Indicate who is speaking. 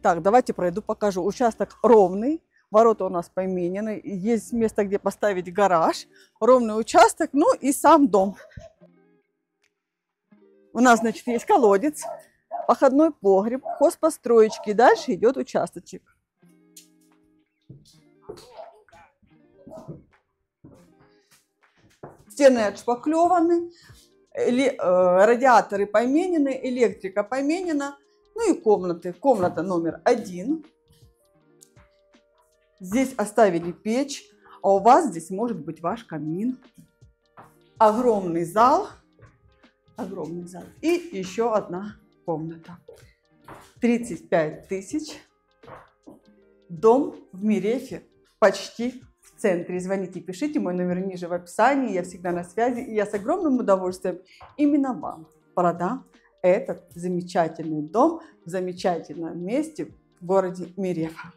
Speaker 1: Так, давайте пройду, покажу. Участок ровный, ворота у нас поменены, есть место, где поставить гараж, ровный участок, ну и сам дом. У нас, значит, есть колодец, походной погреб, хозпостроечки, дальше идет участочек. Стены отшпаклеваны, радиаторы поменены, электрика поменена. Ну и комнаты. Комната номер 1. Здесь оставили печь, а у вас здесь может быть ваш камин. Огромный зал. Огромный зал. И еще одна комната. 35 тысяч. Дом в Мерефе, почти в центре. Звоните, пишите, мой номер ниже в описании. Я всегда на связи. И я с огромным удовольствием именно вам продам этот замечательный дом в замечательном месте в городе Мерефа.